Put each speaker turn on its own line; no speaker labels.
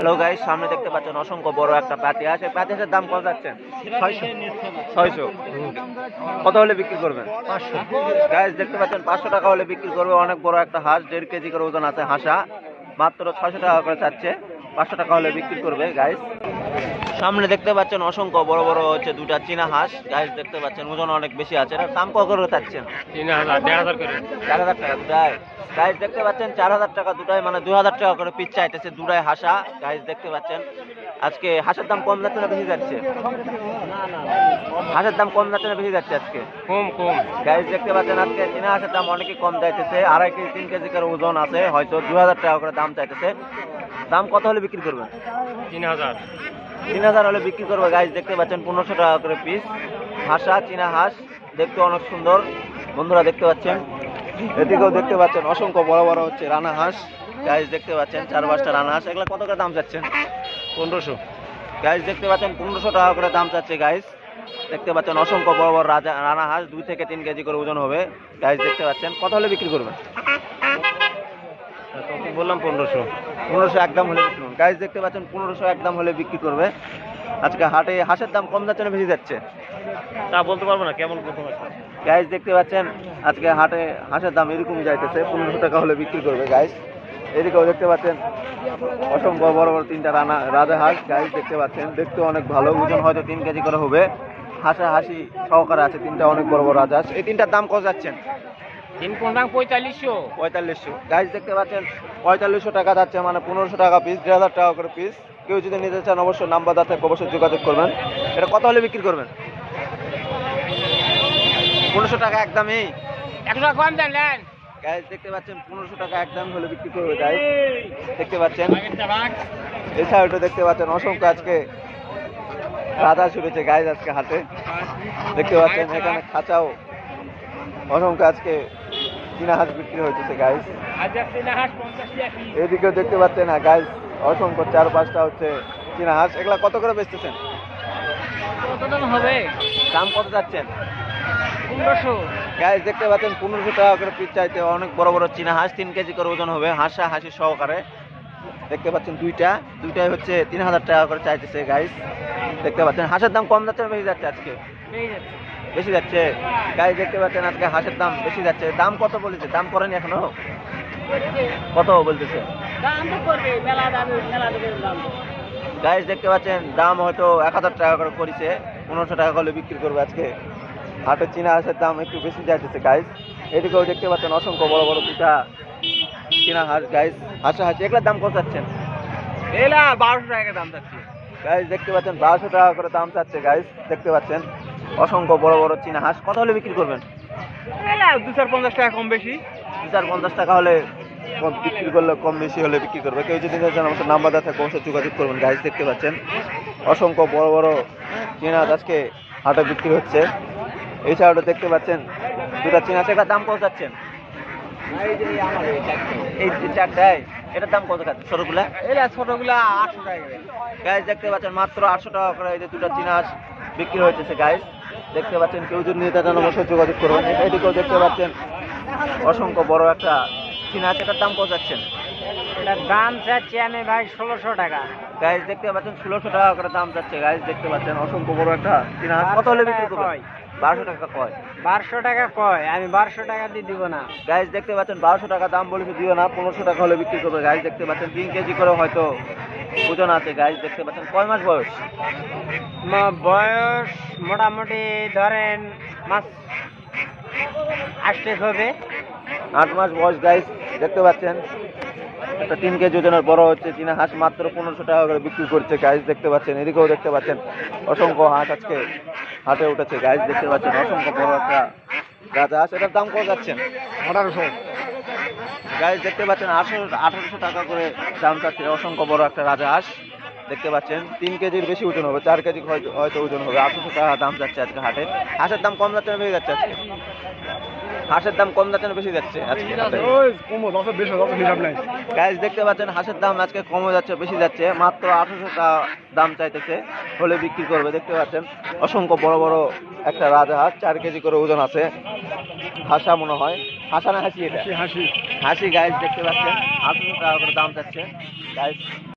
Hello guys, সামনে দেখতে পাচ্ছেন অসংখ্য বড় একটা পাতি হাঁস। এই পাতি হাঁসের দাম কত যাচ্ছেন? 600। কত হলে বিক্রি করবেন? 500। গাইস দেখতে পাচ্ছেন 500 টাকা হলে বিক্রি করবে। অনেক বড় একটা হাঁস, 1.5 কেজি করে ওজন আছে হাঁসা। মাত্র 600 টাকা করে চাচ্ছে, 500 টাকা হলে বিক্রি করবে গাইস। সামনে দেখতে পাচ্ছেন অসংখ্য বড় বড় হচ্ছে দুটা চীনা হাঁস। গাইস দেখতে পাচ্ছেন ওজন অনেক বেশি আছে। এটার দাম কত করে চাচ্ছেন?
3000 করে।
4000 টাকা দুটাই। গাইস দেখতে পাচ্ছেন 4000 টাকা দুটাই, মানে 2000 টাকা করে পিস চাইতেছে দুটাই হাঁসা। গাইস দেখতে পাচ্ছেন আজকে হাঁসের দাম কম যাচ্ছে না বেশি যাচ্ছে? হাঁসের দাম কম যাচ্ছে না বেশি যাচ্ছে আজকে?
কম।
গাইস দেখতে পাচ্ছেন আজকে চীনা হাঁসের দাম অনেকই কম চাইতেছে। 2.5 কেজি 3 কেজি করে ওজন আছে, হয়তো 2000 টাকা করে দাম চাইতেছে। দাম কত হলে বিক্রি করবেন?
3000।
3000 হলে বিক্রি করবে। গাইস দেখতে পাচ্ছেন 1500 টাকা করে পিস হাঁসা চীনা হাঁস, দেখতে অনেক সুন্দর। বন্ধুরা দেখতে পাচ্ছেন এদিকেও দেখতে পাচ্ছেন অসংখ্য বড় বড় হচ্ছে রানা হাঁস। গাইস দেখতে পাচ্ছেন 4-5টা রানা হাঁস। এগুলো কত করে দাম চাচ্ছেন?
1500।
গাইস দেখতে পাচ্ছেন 1500 টাকা করে দাম চাচ্ছে। গাইস দেখতে পাচ্ছেন অসংখ্য বড় বড় রানা হাঁস, 2 থেকে 3 কেজি করে ওজন হবে। গাইস দেখতে পাচ্ছেন কত হলে বিক্রি করবেন?
বললাম 1500।
1500 একদম হলে বিক্রি করবেন। গাইস দেখতে পাচ্ছেন 1500 একদম হলে বিক্রি করবে। আজকে হাটে হাঁসের দাম কম যাচ্ছে না বেশি যাচ্ছে?
তা বলতে পারবো না, কেমন প্রথম আছে।
গাইস দেখতে পাচ্ছেন আজকে হাটে হাঁসের দাম এরকমই যাইতেছে, 1500 টাকা হলে বিক্রি করবে। গাইস এদিকেও দেখতে পাচ্ছেন অসংখ্য বড় বড় 3টা রাজা হাঁস। গাইস দেখতে পাচ্ছেন দেখতে অনেক ভালো, ওজন হয়তো 3 কেজি করে হবে। হাঁসা হাসি সহকারে আছে 3টা অনেক বড় বড় রাজা হাঁস। এই 3টার দাম কত যাচ্ছেন?
4500।
4500। গাইস দেখতে পাচ্ছেন 4500 টাকা যাচ্ছে, মানে 1500 টাকা পিস, 1500 টাকা করে পিস। কেউ যদি নিতে চান অবশ্যই নাম্বার দেওয়া থাকবে, অবশ্যই যোগাযোগ করবেন। এটা কত হলে বিক্রি করবেন? 1500 টাকা একদমই।
100 টাকা কম দেন।
গাইস দেখতে পাচ্ছেন 1500 টাকা একদম হলে বিক্রি করবে। গাইস দেখতে পাচ্ছেন এই সাইডে দেখতে পাচ্ছেন অসংখ্য আজকে রাজা ছুটেছে। গাইস আজকে হাটে দেখতে পাচ্ছেন এখানে খাঁচাও অসংখ্য আজকে চীনা হাঁস বিক্রি হইতেছে। গাইস এদিকেও দেখতে পাচ্ছেন না গাইস অসংখ্য 4-5টা হচ্ছে চীনা হাঁস। এগুলা কত করে বেচতেছেন?
হবে
দাম কত যাচ্ছেন?
1500।
গাইস দেখতে পাচ্ছেন 1500 টাকা করে পিস চাইতে। অনেক বড় বড় চীনা হাঁস, 3 কেজি করে ওজন হবে, হাঁসা হাসি সহকারে। দেখতে পাচ্ছেন দুইটাই হচ্ছে 3000 টাকা করে চাইতেছে। গাইস দেখতে পাচ্ছেন হাঁসের দাম কম যাচ্ছে না বেশি যাচ্ছে আজকে? বেশি যাচ্ছে। গাইস দেখতে পাচ্ছেন আজকে হাঁসের দাম বেশি যাচ্ছে। দাম কত বলেছে? দাম করেনি এখনো? কত বলতেছে? গাইস দেখতে পাচ্ছেন দাম হয়তো 1000 টাকা করে করেছে, 1500 টাকা করে বিক্রি করবে আজকে। হাটের চীনা হাঁসের দাম একটু বেশি যাইতেছে। গাইস এদিকেও দেখতে পাচ্ছেন অসংখ্য বড় বড় দুটা চীনা হাঁস। গাইস হাঁসা হাঁসি এগুলোর দাম কত চাচ্ছেন?
1200 টাকা দাম যাচ্ছে।
গাইস দেখতে পাচ্ছেন 1200 টাকা করে দাম চাচ্ছে। গাইস দেখতে পাচ্ছেন অসংখ্য বড় বড় চীনা হাঁস। কত হলে বিক্রি করবেন?
250 টাকা কম বেশি।
250 টাকা হলে বিক্রি করলে, কম বেশি হলে বিক্রি করবে। কেউ যদি নিতে চান আমাদের নাম্বার দেওয়া থাকে, অবশ্যই যোগাযোগ করবেন। গাইস দেখতে পাচ্ছেন অসংখ্য বড় বড় চীনা হাঁস আজকে হাটে বিক্রি হচ্ছে। এই সাইডে দেখতে পাচ্ছেন দুটা চীনা হাঁস। এটার দাম কত চাচ্ছেন? এই চারটায় এটার দাম কত খাচ্ছে? ছোটগুলা
ছোটগুলা 800 টাকা।
গাইস দেখতে পাচ্ছেন মাত্র 800 টাকা করে এই যে দুটা চীনা হাঁস বিক্রি হইতেছে। গাইস দেখতে পাচ্ছেন কেউ যদি নিতে চান অবশ্যই যোগাযোগ করবেন। এদিকেও দেখতে পাচ্ছেন অসংখ্য বড় একটা চীনা হাঁস। এটার দাম কত যাচ্ছেন?
এটার দাম চাচ্ছি আমি ভাই 1600 টাকা।
গাইস দেখতে পাচ্ছেন 1600 টাকা করে দাম যাচ্ছে। গাইস দেখতে পাচ্ছেন অসংখ্য বড় একটা চীনা হাঁস। কত হলে বিক্রি করবেন? 1200 টাকা কয়।
1200 টাকা কয়, আমি 1200 টাকা দিয়ে দিব না।
গাইস দেখতে পাচ্ছেন 1200 টাকা দাম বলেছে, দিও না, 1500 টাকা হলে বিক্রি করবে। গাইস দেখতে পাচ্ছেন 3 কেজি করে হয়তো ওজন আছে। গাইস দেখতে পাচ্ছেন কয় মাস বয়স?
বয়স মোটামুটি ধরেন মাস 8 হবে।
8 মাস বয়স। গাইস দেখতে পাচ্ছেন একটা 3 কেজি ওজনের বড় হচ্ছে চীনা হাঁস মাত্র 1500 টাকা করে বিক্রি করছে। গাইস দেখতে পাচ্ছেন এদিকেও দেখতে পাচ্ছেন অসংখ্য হাঁস আজকে হাটে উঠেছে। গাইস দেখতে পাচ্ছেন অসংখ্য বড় একটা রাজা হাঁস। এটার দাম কত যাচ্ছেন?
1800।
গাইস দেখতে পাচ্ছেন 1800 টাকা করে দাম চাচ্ছে। অসংখ্য বড় একটা রাজা হাঁস দেখতে পাচ্ছেন, 3 কেজির বেশি ওজন হবে, 4 কেজি হয়তো ওজন হবে। 1800 টাকা দাম যাচ্ছে আজকে হাটে। হাঁসের দাম কম যাচ্ছে না বেশি যাচ্ছে আজকে? হাঁসের দাম কম যাচ্ছে না বেশি যাচ্ছে আজকে? গাইস দেখতে পাচ্ছেন হাঁসের দাম আজকে কমে যাচ্ছে বেশি যাচ্ছে, মাত্র 1800 টাকা দাম চাইতেছে, হলে বিক্রি করবে। দেখতে পাচ্ছেন অসংখ্য বড় বড় একটা রাজা হাঁস, 4 কেজি করে ওজন আছে। হাঁসা মনে হয়, হাঁসা না হাসি? এটা হাসি। গাইস দেখতে পাচ্ছেন 1800 টাকা করে দাম চাচ্ছে। গাইস